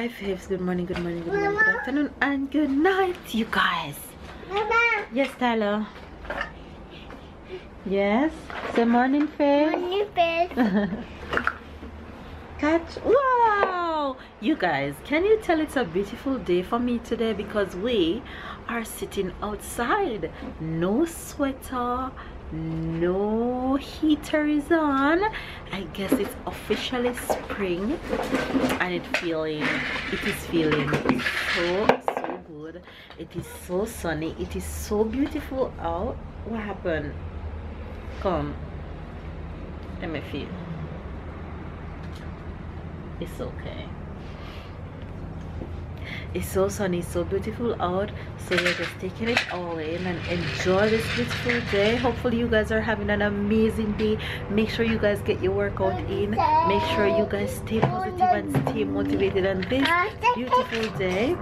Hi Fibs, good morning, good morning, good morning, good afternoon, and good night, you guys. Mama. Yes, Tyler. Yes. Say morning, Fibs. Morning, Fibs. Catch. Wow! You guys, can you tell it's a beautiful day for me today because we are sitting outside. No sweater, no heater is on. I guess it's officially spring and it is feeling so good. It is so sunny, it is so beautiful out. What happened? Come, let me feel. It's okay. It's so sunny, so beautiful out, so we're just taking it all in and enjoy this beautiful day. Hopefully you guys are having an amazing day. Make sure you guys get your workout in. Make sure you guys stay positive and stay motivated on this beautiful day.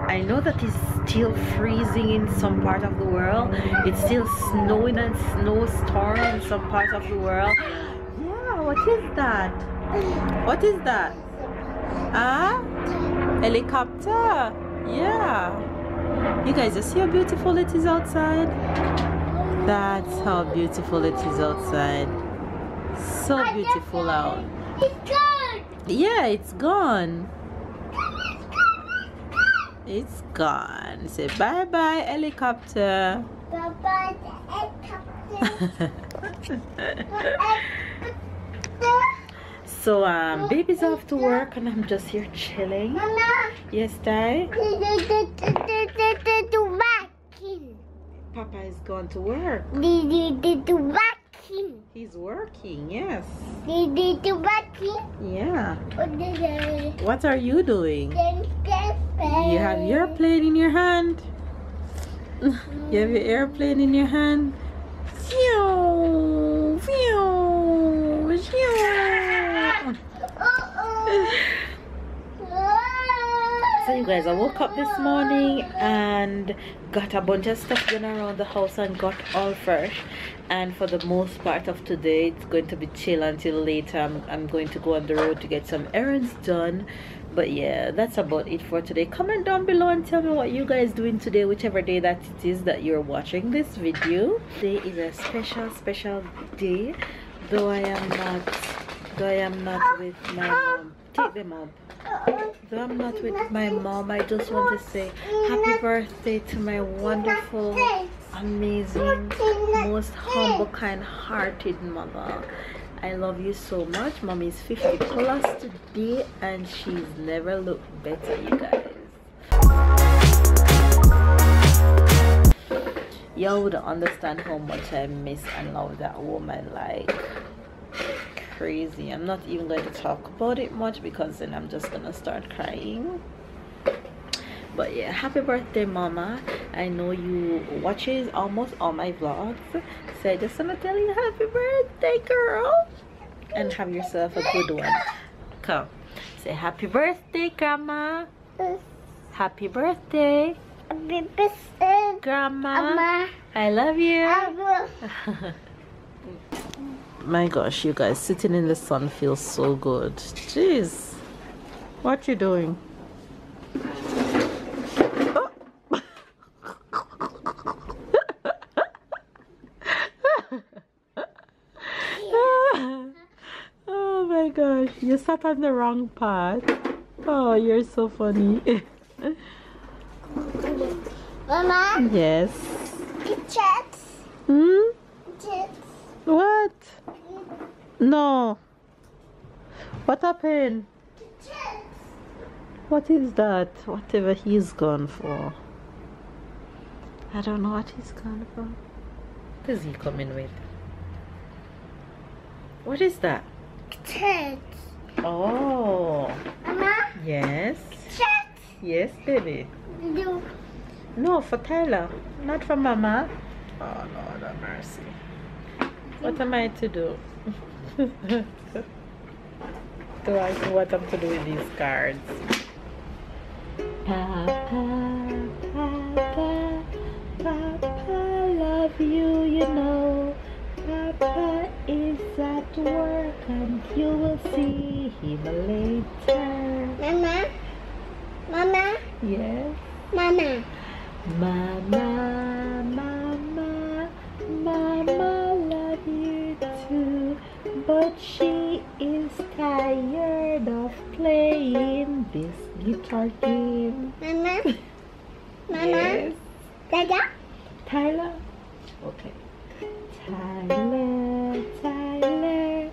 I know that it's still freezing in some part of the world. It's still snowing and snowstorm in some part of the world. Yeah, what is that? What is that? Ah? Helicopter? Yeah. You guys, you see how beautiful it is outside? That's how beautiful it is outside. So beautiful out. It's gone. Yeah, it's gone. It's gone. Say bye bye, helicopter. Bye bye, helicopter. So baby's off to work and I'm just here chilling. Mama. Yes, Ty? Working. Papa is gone to work. Working. He's working, yes. Working. Yeah. What are you doing? You have your airplane in your hand. You have your airplane in your hand. Phew, phew, phew. So you guys, I woke up this morning and got a bunch of stuff done around the house and got all fresh. And for the most part of today, it's going to be chill until later. I'm going to go on the road to get some errands done. But yeah, that's about it for today. Comment down below and tell me what you guys doing today, whichever day that it is that you're watching this video. Today is a special day, though I am not with my mom. Take them up. Though I'm not with my mom, I just want to say happy birthday to my wonderful, amazing, most humble, kind-hearted mother. I love you so much. Mommy is 50 plus today and she's never looked better, you guys. Y'all would understand how much I miss and love that woman like crazy. I'm not even going to talk about it much because then I'm just gonna start crying. But yeah, happy birthday, mama. I know you watches almost all my vlogs, so I just want to tell you happy birthday, girl, and have yourself a good one. Come, say happy birthday, grandma. Happy birthday. Happy birthday, Grandma. Mama. I love you. My gosh, you guys, sitting in the sun feels so good. Jeez, what you doing? Oh my gosh, you sat on the wrong part. Oh, you're so funny. Mama. Yes. Chats. Chats. What? No. What happened? Chats. What is that? Whatever he's gone for. I don't know what he's gone for. What is he coming with? What is that? Chats. Oh. Mama. Yes. Chats. Yes, baby. Do. No, for Tyler, not for Mama. Oh, Lord have mercy. What am I to do? Do I know what I'm to do with these cards? Papa, Papa, Papa, love you, you know. Papa is at work and you will see him later. Mama. Mama. Yes. Mama. Mama, mama, mama love you too, but she is tired of playing this guitar game. Mama. Mama. Yes. Dada. Tyler? Okay. Tyler, Tyler,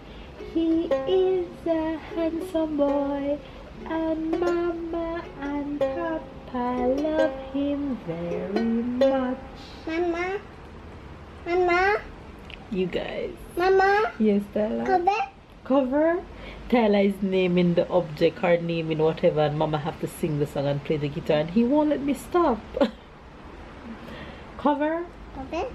he is a handsome boy, and mama and papa love him very much. Mama. Mama. You guys. Mama. Yes, Tyler. Cover. Cover? Tyler is naming the object or naming whatever, and mama have to sing the song and play the guitar, and he won't let me stop. Cover? Cover.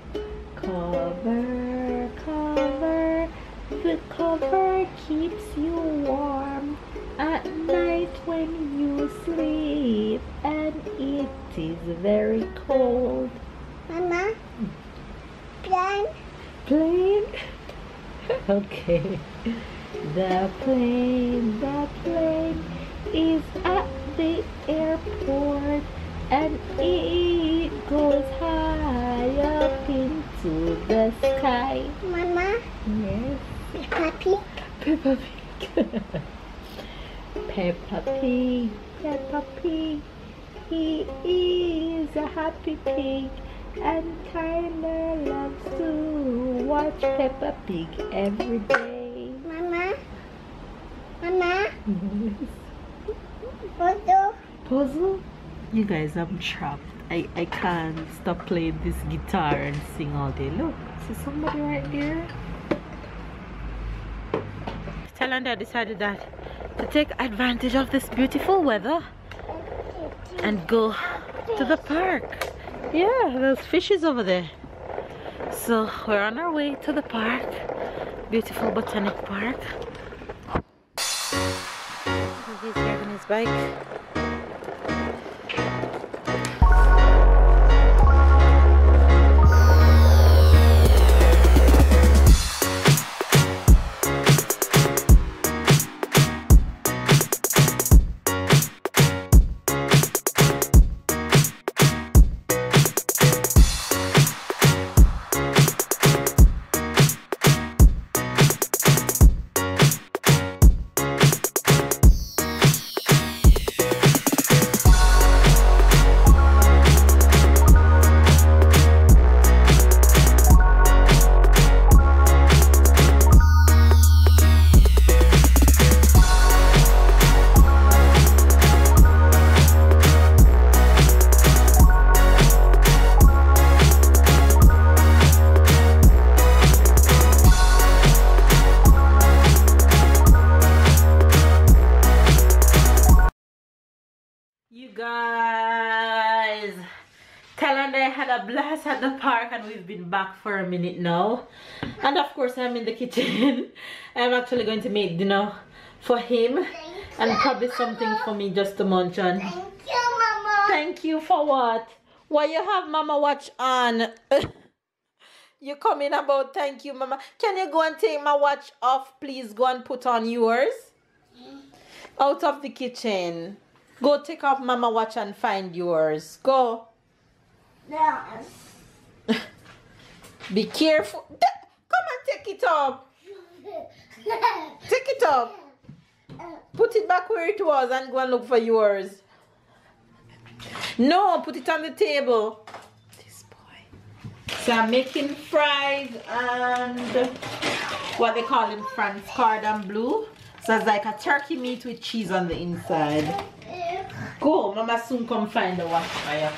Cover, cover, the cover keeps you warm at night when you sleep, and it is very cold. Mama. Plane. Plane? Okay. The plane is at the airport, and it goes high up into the sky. Mama. Yes. Papi. Peppa Pig. Peppa Pig. Peppa Pig. He is a happy pig, and Tyler loves to watch Peppa Pig every day. Mama. Mama. Yes. Photo. Puzzle? You guys, I'm trapped. I can't stop playing this guitar and sing all day. Look, see somebody right there? Talanda decided that to take advantage of this beautiful weather and go to the park. Yeah, there's fishes over there. So we're on our way to the park. Beautiful botanic park. He's driving his bike. You guys, Tal and I had a blast at the park, and we've been back for a minute now. And of course I'm in the kitchen. I'm actually going to make dinner for him and probably something for me just to munch on. Thank you, Mama. Thank you for what? Why you have Mama watch on? You coming about thank you, Mama. Can you go and take my watch off, please? Go and put on yours. Out of the kitchen. Go take off Mama watch and find yours. Go. Yes. Be careful. Come and take it up. Take it up. Put it back where it was and go and look for yours. No, put it on the table. This boy. So I'm making fries and what they call in France cordon bleu. So it's like a turkey meat with cheese on the inside. Go, Mama soon come find the wash fire.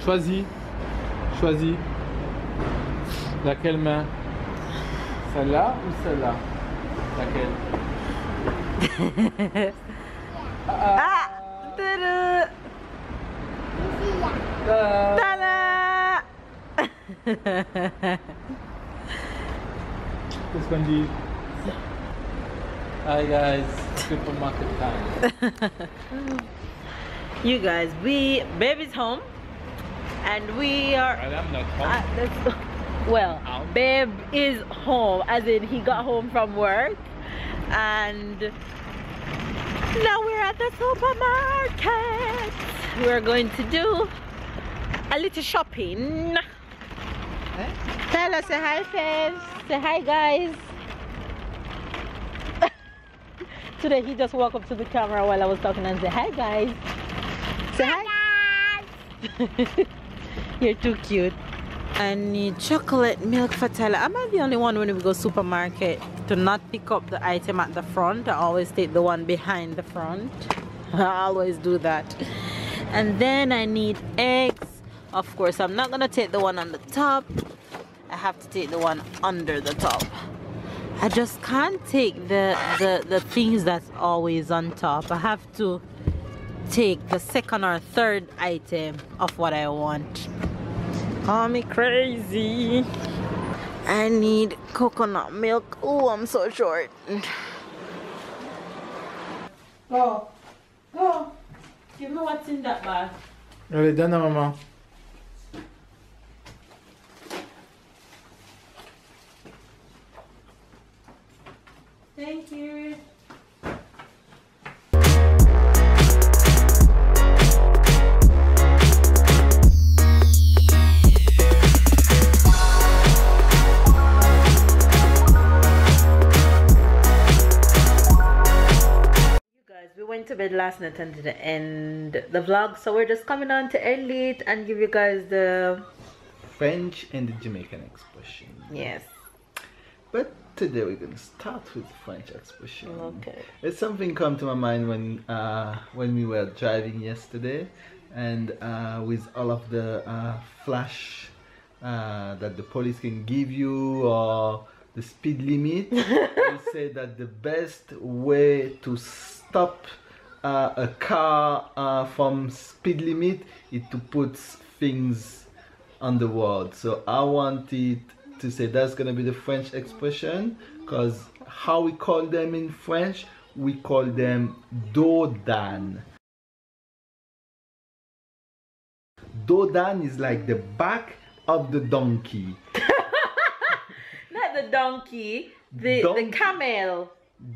Choisis. Choisis. Laquelle main? Celle-là ou celle-là? Laquelle? Ah! Ta-da! Ta-da! Qu'est-ce qu'on dit? Hi guys, supermarket time. You guys, baby's home and we are And I'm not home. well, Out. babe is home, as in he got home from work, and now we're at the supermarket. We're going to do a little shopping. Tell us, say hi, Fez. Say hi, guys. Today he just walked up to the camera while I was talking and said, hi, guys. Say hi. You're too cute. I need chocolate milk for Tyler. Am I the only one when we go supermarket to not pick up the item at the front? I always take the one behind the front. I always do that. And then I need eggs. Of course, I'm not gonna take the one on the top. I have to take the one under the top. I just can't take the things that's always on top. I have to take the second or third item of what I want. Call me crazy. I need coconut milk. Oh, I'm so short. Go. Go. Give me what's in that bag. Allez, donne à maman. Thank you. We went to bed last night and didn't end the vlog, so we're just coming on to end it and give you guys the French and the Jamaican expression. yes. But today we're going to start with the French expression. Okay. It's something come to my mind when we were driving yesterday, and with all of the flash that the police can give you, or the speed limit, they say that the best way to stop a car from speed limit is to put things on the road. So I wanted to say that's gonna be the French expression, because how we call them in French, we call them dos d'âne. Dos d'âne is like the back of the donkey. Not the donkey, the camel.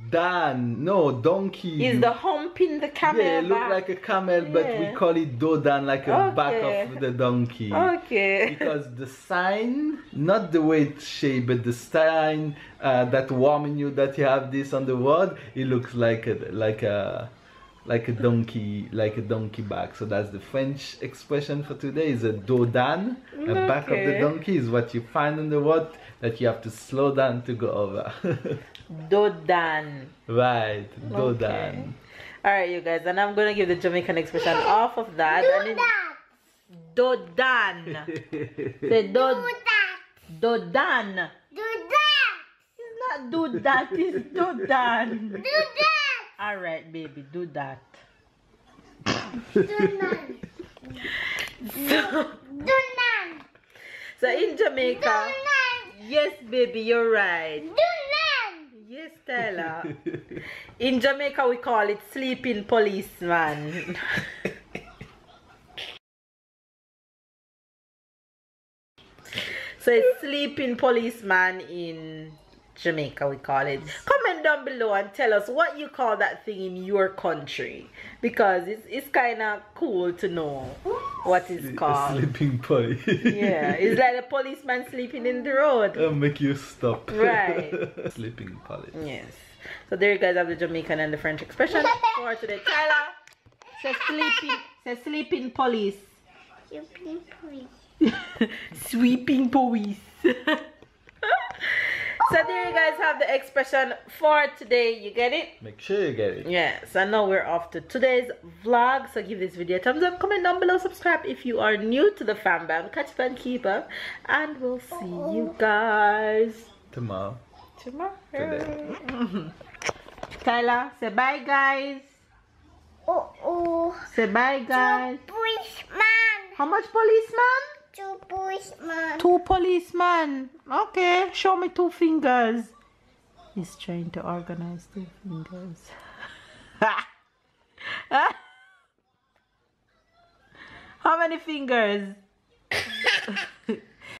Dan, no, donkey. Is the humping the camel? Yeah, it look back? like a camel, but we Yeah. call it dos d'âne, like a Okay. back of the donkey. Okay. Because the sign, not the way it's shaped, but the sign that warning you that you have this on the road, it looks like a donkey back. So that's the French expression for today. Is a dos d'âne, a back of the Okay. donkey is what you find on the road that you have to slow down to go over. Dos d'âne. Right, dos Okay. d'âne. Alright, you guys, and I'm gonna give the Jamaican expression off of that. Dos d'âne. Say dos d'âne. It's not do that, it's do d'âne. Alright, baby, do that. So in Jamaica, yes, baby, you're right. Yes, Stella. In Jamaica, we call it sleeping policeman. So it's sleeping policeman in Jamaica, we call it. Comment down below and tell us what you call that thing in your country, because it's kind of cool to know what it's called. Sleeping police. Yeah, it's like a policeman sleeping in the road. I'll make you stop. Right. Sleeping police. Yes. So there you guys have the Jamaican and the French expression for today. Tyler, say sleeping police. Sweeping police. So there you guys have the expression for today. You get it? Make sure you get it. Yes, and now we're off to today's vlog. So give this video a thumbs up, comment down below, subscribe if you are new to the fam bam. Catch up and keep up, and we'll see you guys Tomorrow. tomorrow. Tyler, say bye guys. Say bye guys. Policeman. How much policeman? 2 policemen. 2 policemen. Okay, show me 2 fingers. He's trying to organize 2 fingers. How many fingers?